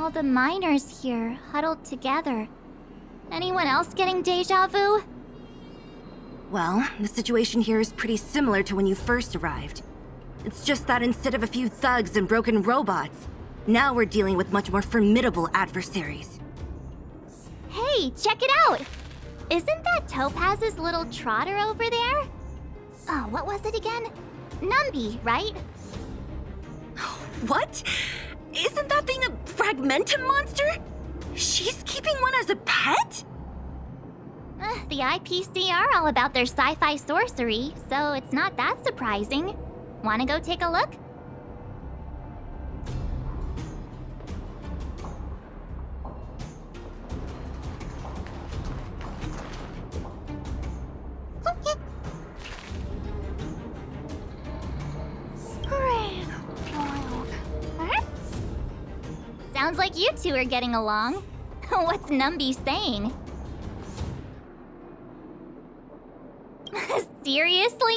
All the miners here, huddled together. Anyone else getting deja vu? Well, the situation here is pretty similar to when you first arrived. It's just that instead of a few thugs and broken robots, now we're dealing with much more formidable adversaries. Hey, check it out! Isn't that Topaz's little trotter over there? Oh, what was it again? Numby, right? What? Isn't that thing a fragmentum monster? She's keeping one as a pet? The IPC are all about their sci-fi sorcery, so it's not that surprising. Wanna go take a look? Sounds like you two are getting along. What's Numby saying? Seriously?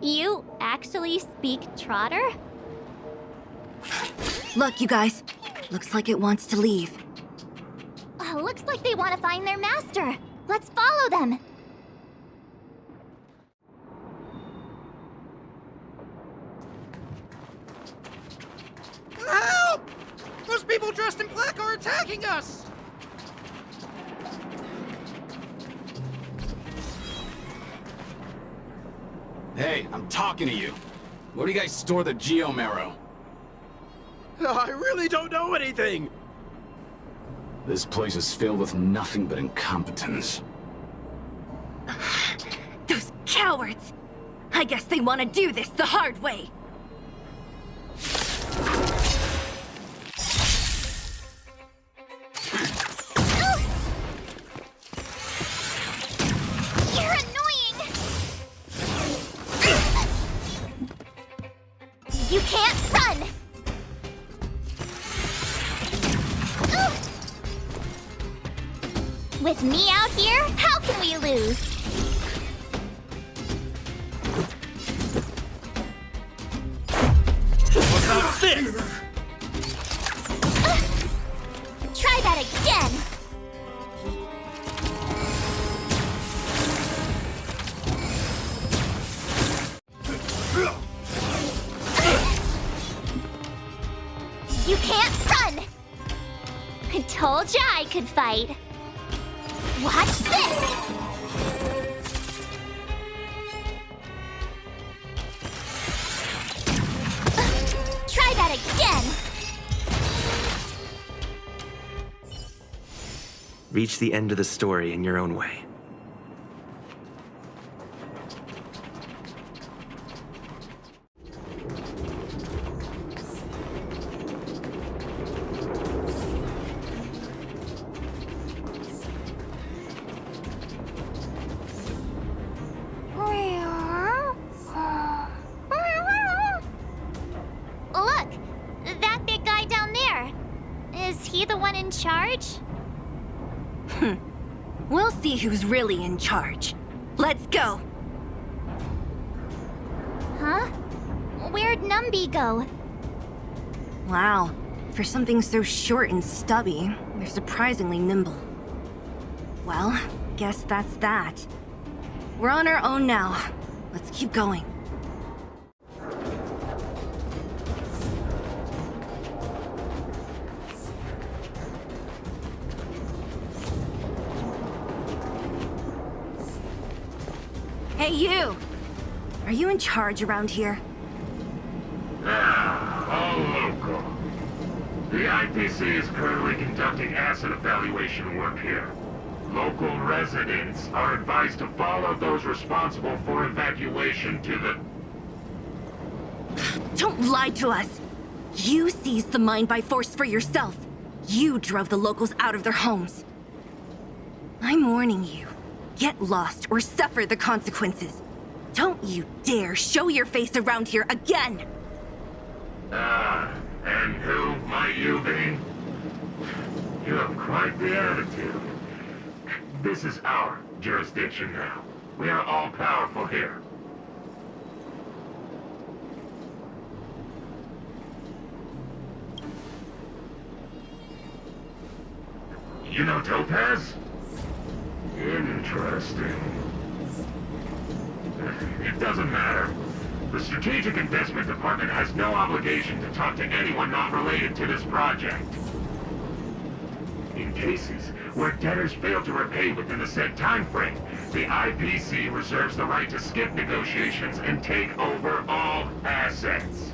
You actually speak Trotter? Look, you guys. Looks like it wants to leave. Looks like they want to find their master. Let's follow them. Help! Those people dressed in black are attacking us! Hey, I'm talking to you. Where do you guys store the Geomarrow? I really don't know anything! This place is filled with nothing but incompetence. Those cowards! I guess they want to do this the hard way. You're annoying! You can't run! With me out here, how can we lose? What about this? Try that again! You can't run! I told ya I could fight. Watch this! Try that again! Reach the end of the story in your own way. Look! That big guy down there! Is he the one in charge? We'll see who's really in charge. Let's go! Huh? Where'd Numby go? Wow. For something so short and stubby, they're surprisingly nimble. Well, guess that's that. We're on our own now. Let's keep going. Hey, you! Are you in charge around here? All local. The IPC is currently conducting asset evaluation work here. Local residents are advised to follow those responsible for evacuation to the... Don't lie to us! You seized the mine by force for yourself. You drove the locals out of their homes. I'm warning you. Get lost or suffer the consequences. Don't you dare show your face around here again! And who might you be? You have quite the attitude. This is our jurisdiction now. We are all powerful here. You know Topaz? Interesting. It doesn't matter. The Strategic Investment Department has no obligation to talk to anyone not related to this project. In cases where debtors fail to repay within the said time frame, the IPC reserves the right to skip negotiations and take over all assets.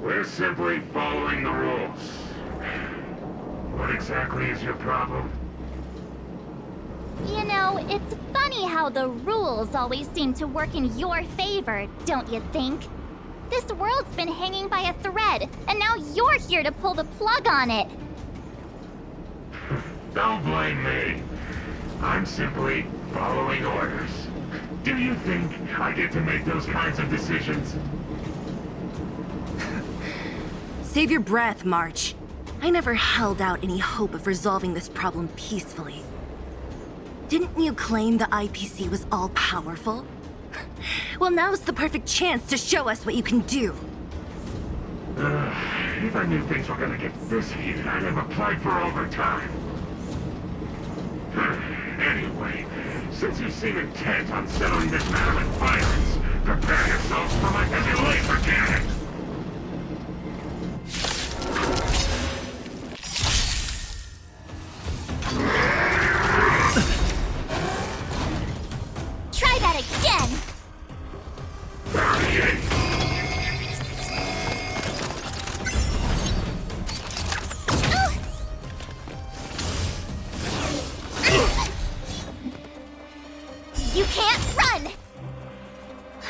We're simply following the rules. What exactly is your problem? You know, it's funny how the rules always seem to work in your favor, don't you think? This world's been hanging by a thread, and now you're here to pull the plug on it. Don't blame me. I'm simply following orders. Do you think I get to make those kinds of decisions? Save your breath, March. I never held out any hope of resolving this problem peacefully. Didn't you claim the IPC was all-powerful? Well, now's the perfect chance to show us what you can do. If I knew things were gonna get this heated, I'd have applied for overtime. Anyway, since you seem intent on settling this matter with violence, prepare yourselves for my heavy laser cannon! Try that again! 38! You can't run!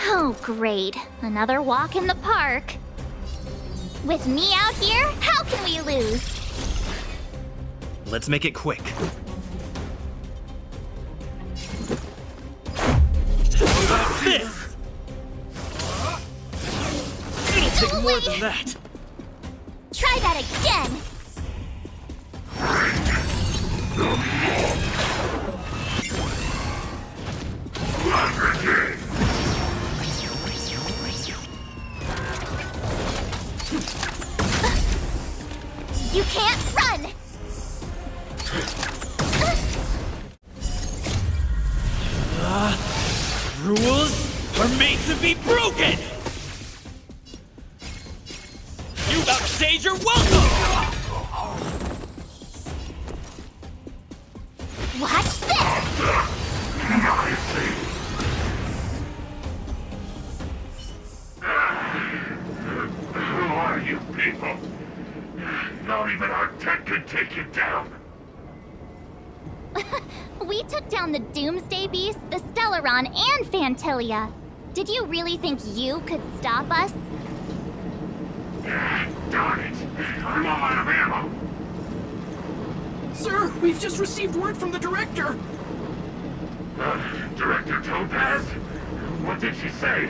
Oh, great. Another walk in the park. With me out here, how can we lose? Let's make it quick. How about this? It'll take more than that. Try that again! You can't run! Rules are made to be broken! You outstayed your welcome! Watch this! Who are you people? Not even our tech could take you down. We took down the Doomsday Beast, the Stellaron, and Fantilia. Did you really think you could stop us? Darn it. I'm all out of ammo. Sir, we've just received word from the director. Director Topaz? What did she say?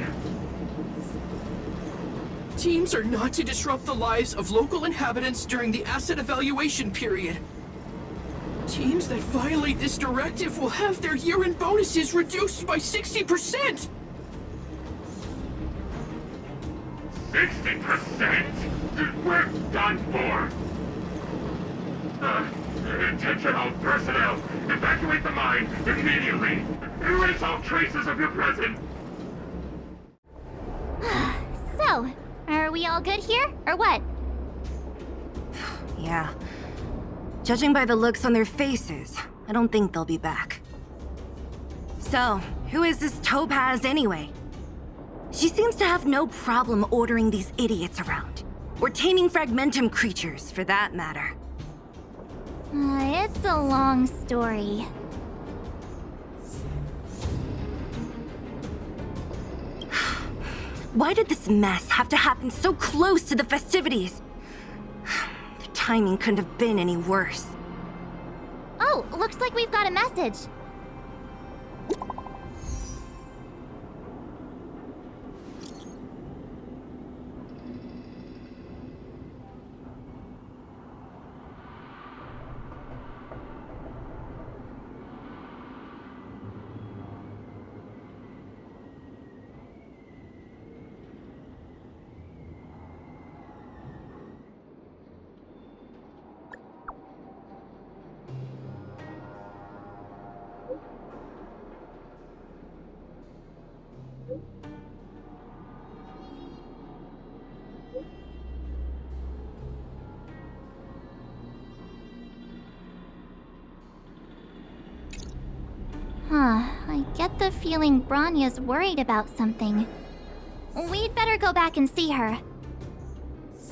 Teams are not to disrupt the lives of local inhabitants during the asset evaluation period. Teams that violate this directive will have their year-end bonuses reduced by 60%! 60%? We're done for! Attention all personnel! Evacuate the mine immediately! Erase all traces of your presence! So, are we all good here, or what? Yeah. Judging by the looks on their faces, I don't think they'll be back. So, who is this Topaz anyway? She seems to have no problem ordering these idiots around. Or taming fragmentum creatures, for that matter. It's a long story. Why did this mess have to happen so close to the festivities? The timing couldn't have been any worse. Oh, looks like we've got a message. I get the feeling Bronya's worried about something. We'd better go back and see her.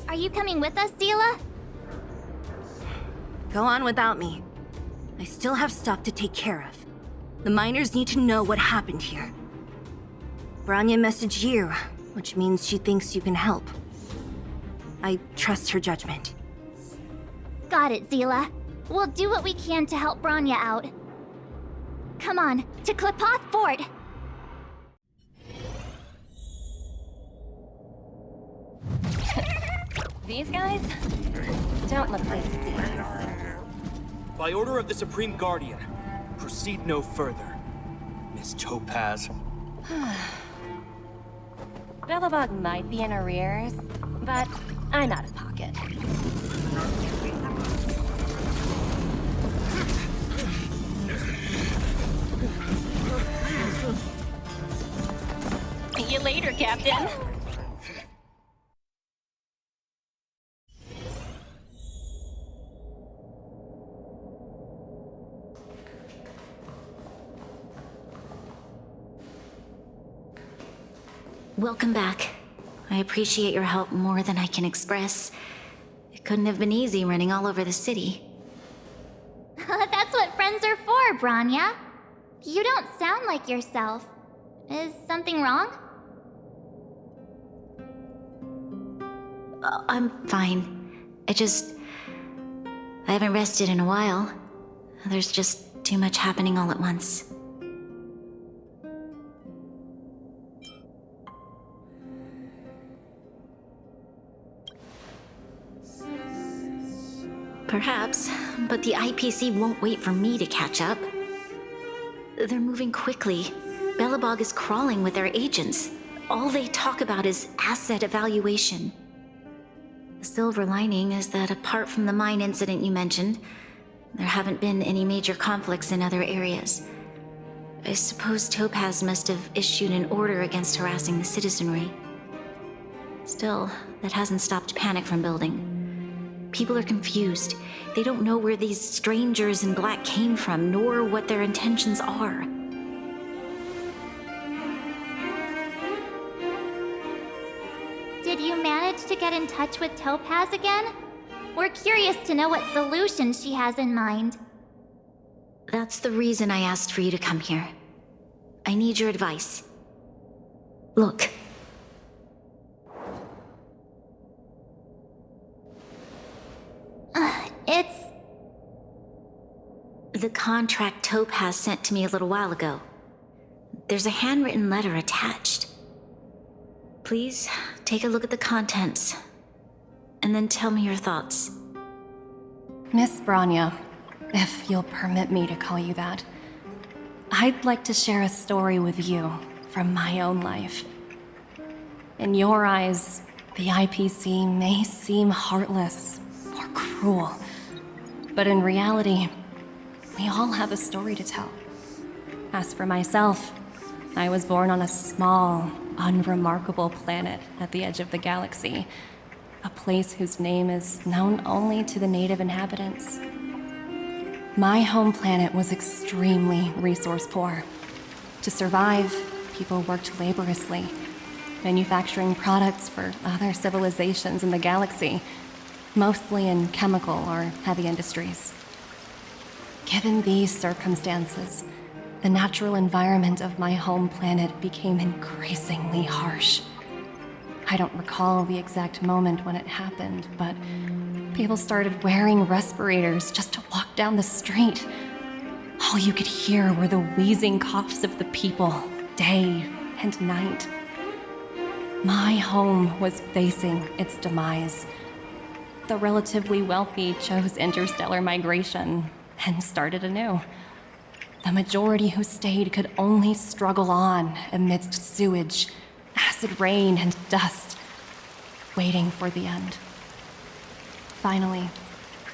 Are you coming with us, Zila? Go on without me. I still have stuff to take care of. The miners need to know what happened here. Bronya messaged you, which means she thinks you can help. I trust her judgment. Got it, Zila. We'll do what we can to help Bronya out. Come on, to Klipoth Fort! These guys don't look like to see us. By order of the Supreme Guardian, proceed no further. Miss Topaz. Belobog might be in arrears, but I'm out of pocket. See you later, Captain. Welcome back. I appreciate your help more than I can express. It couldn't have been easy running all over the city. That's what friends are for, Bronya. You don't sound like yourself. Is something wrong? I'm fine. I haven't rested in a while. There's just too much happening all at once. Perhaps, but the IPC won't wait for me to catch up. They're moving quickly. Belobog is crawling with their agents. All they talk about is asset evaluation. The silver lining is that apart from the mine incident you mentioned, there haven't been any major conflicts in other areas. I suppose Topaz must have issued an order against harassing the citizenry. Still, that hasn't stopped panic from building. People are confused. They don't know where these strangers in black came from, nor what their intentions are. Did you manage to get in touch with Topaz again? We're curious to know what solution she has in mind. That's the reason I asked for you to come here. I need your advice. Look. It's... The contract Topaz sent to me a little while ago. There's a handwritten letter attached. Please, take a look at the contents, and then tell me your thoughts. Miss Bronya, if you'll permit me to call you that, I'd like to share a story with you from my own life. In your eyes, the IPC may seem heartless or cruel, but in reality, we all have a story to tell. As for myself, I was born on a small, unremarkable planet at the edge of the galaxy, a place whose name is known only to the native inhabitants. My home planet was extremely resource poor. To survive, people worked laboriously, manufacturing products for other civilizations in the galaxy, mostly in chemical or heavy industries. Given these circumstances, the natural environment of my home planet became increasingly harsh. I don't recall the exact moment when it happened, but people started wearing respirators just to walk down the street. All you could hear were the wheezing coughs of the people, day and night. My home was facing its demise. The relatively wealthy chose interstellar migration and started anew. The majority who stayed could only struggle on amidst sewage, acid rain, and dust, waiting for the end. Finally,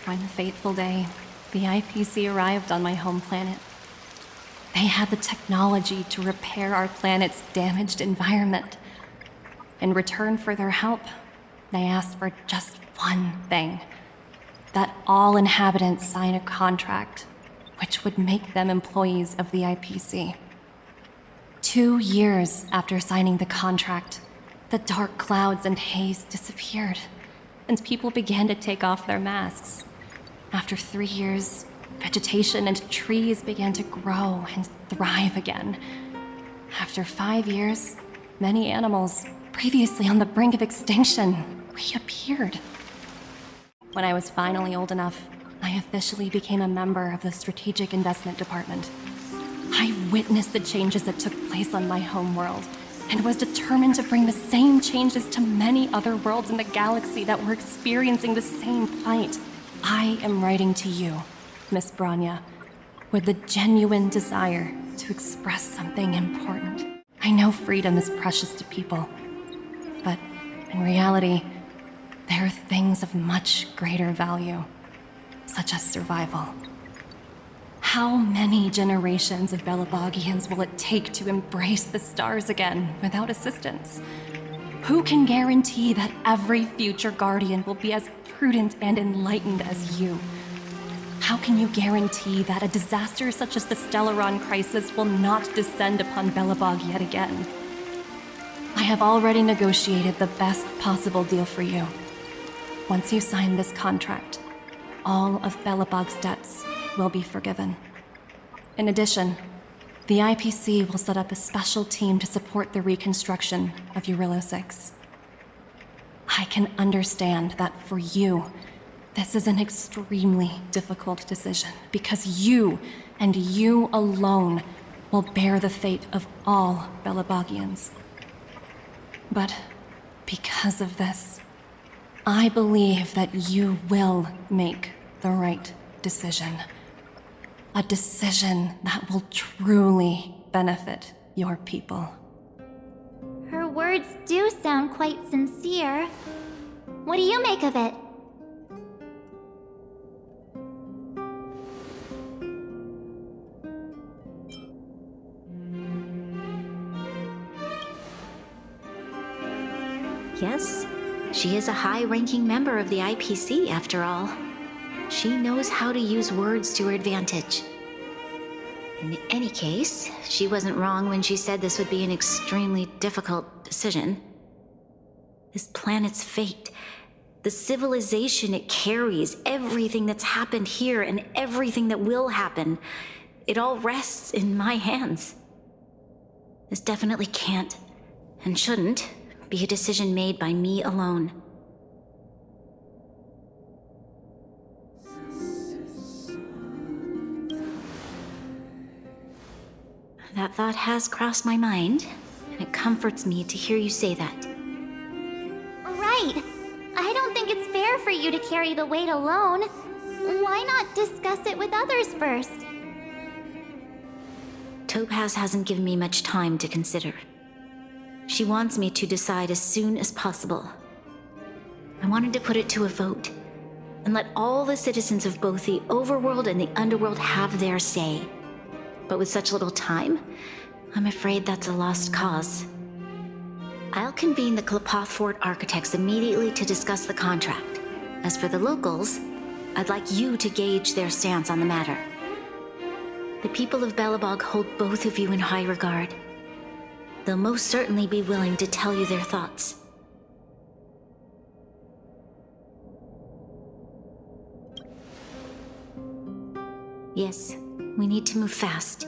one fateful day, the IPC arrived on my home planet. They had the technology to repair our planet's damaged environment. In return for their help, they asked for just one thing: that all inhabitants sign a contract which would make them employees of the IPC. 2 years after signing the contract, the dark clouds and haze disappeared, and people began to take off their masks. After 3 years, vegetation and trees began to grow and thrive again. After 5 years, many animals, previously on the brink of extinction, reappeared. When I was finally old enough, I officially became a member of the Strategic Investment Department. I witnessed the changes that took place on my home world, and was determined to bring the same changes to many other worlds in the galaxy that were experiencing the same plight. I am writing to you, Miss Bronya, with the genuine desire to express something important. I know freedom is precious to people, but in reality, there are things of much greater value, such as survival. How many generations of Belabogians will it take to embrace the stars again without assistance? Who can guarantee that every future Guardian will be as prudent and enlightened as you? How can you guarantee that a disaster such as the Stellaron crisis will not descend upon Belobog yet again? I have already negotiated the best possible deal for you. Once you sign this contract, all of Belobog's debts will be forgiven. In addition, the IPC will set up a special team to support the reconstruction of Urilla 6. I can understand that for you, this is an extremely difficult decision, because you, and you alone, will bear the fate of all Belabogians. But because of this, I believe that you will make the right decision. A decision that will truly benefit your people. Her words do sound quite sincere. What do you make of it? Yes, she is a high-ranking member of the IPC, after all. She knows how to use words to her advantage. In any case, she wasn't wrong when she said this would be an extremely difficult decision. This planet's fate, the civilization it carries, everything that's happened here and everything that will happen, it all rests in my hands. This definitely can't, and shouldn't, be a decision made by me alone. That thought has crossed my mind, and it comforts me to hear you say that. Right. I don't think it's fair for you to carry the weight alone. Why not discuss it with others first? Topaz hasn't given me much time to consider. She wants me to decide as soon as possible. I wanted to put it to a vote, and let all the citizens of both the overworld and the underworld have their say. But with such little time, I'm afraid that's a lost cause. I'll convene the Klapothfort architects immediately to discuss the contract. As for the locals, I'd like you to gauge their stance on the matter. The people of Belobog hold both of you in high regard. They'll most certainly be willing to tell you their thoughts. Yes, we need to move fast.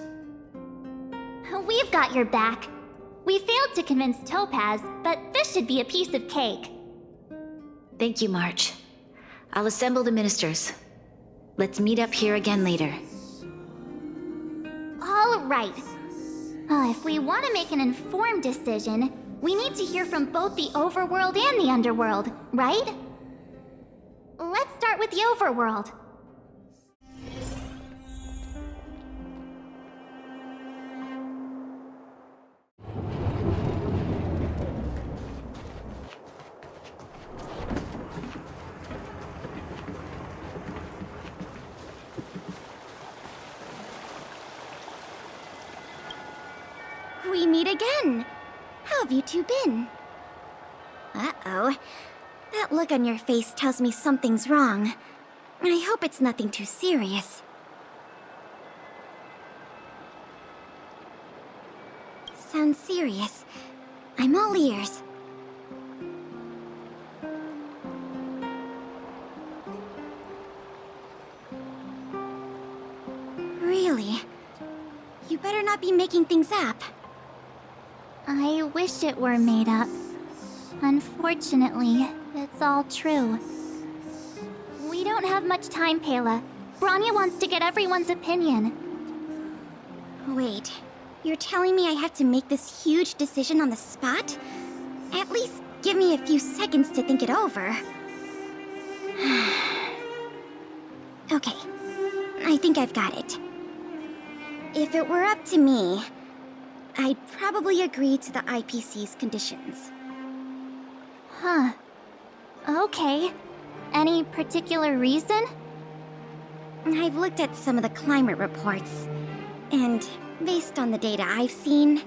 We've got your back. We failed to convince Topaz, but this should be a piece of cake. Thank you, March. I'll assemble the ministers. Let's meet up here again later. All right. If we want to make an informed decision, we need to hear from both the overworld and the underworld, right? Let's start with the overworld. We meet again. How have you two been? Uh-oh. That look on your face tells me something's wrong. I hope it's nothing too serious. sounds serious. I'm all ears. Really? You better not be making things up. I wish it were made up. Unfortunately, it's all true. We don't have much time, Kayla. Bronya wants to get everyone's opinion. Wait, you're telling me I have to make this huge decision on the spot? At least give me a few seconds to think it over. Okay, I think I've got it. If it were up to me, I'd probably agree to the IPC's conditions. Huh. Okay. Any particular reason? I've looked at some of the climate reports, and based on the data I've seen,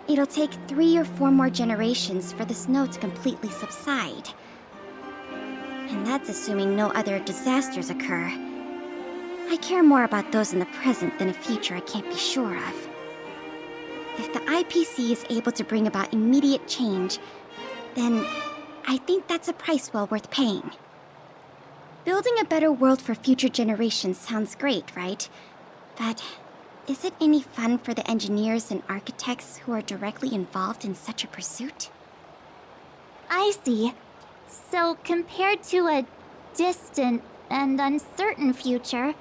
it'll take 3 or 4 more generations for the snow to completely subside. And that's assuming no other disasters occur. I care more about those in the present than a future I can't be sure of. If the IPC is able to bring about immediate change, then I think that's a price well worth paying. Building a better world for future generations sounds great, right? But is it any fun for the engineers and architects who are directly involved in such a pursuit? I see. So compared to a distant and uncertain future,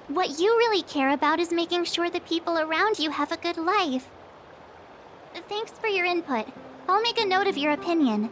what you really care about is making sure the people around you have a good life. Thanks for your input. I'll make a note of your opinion.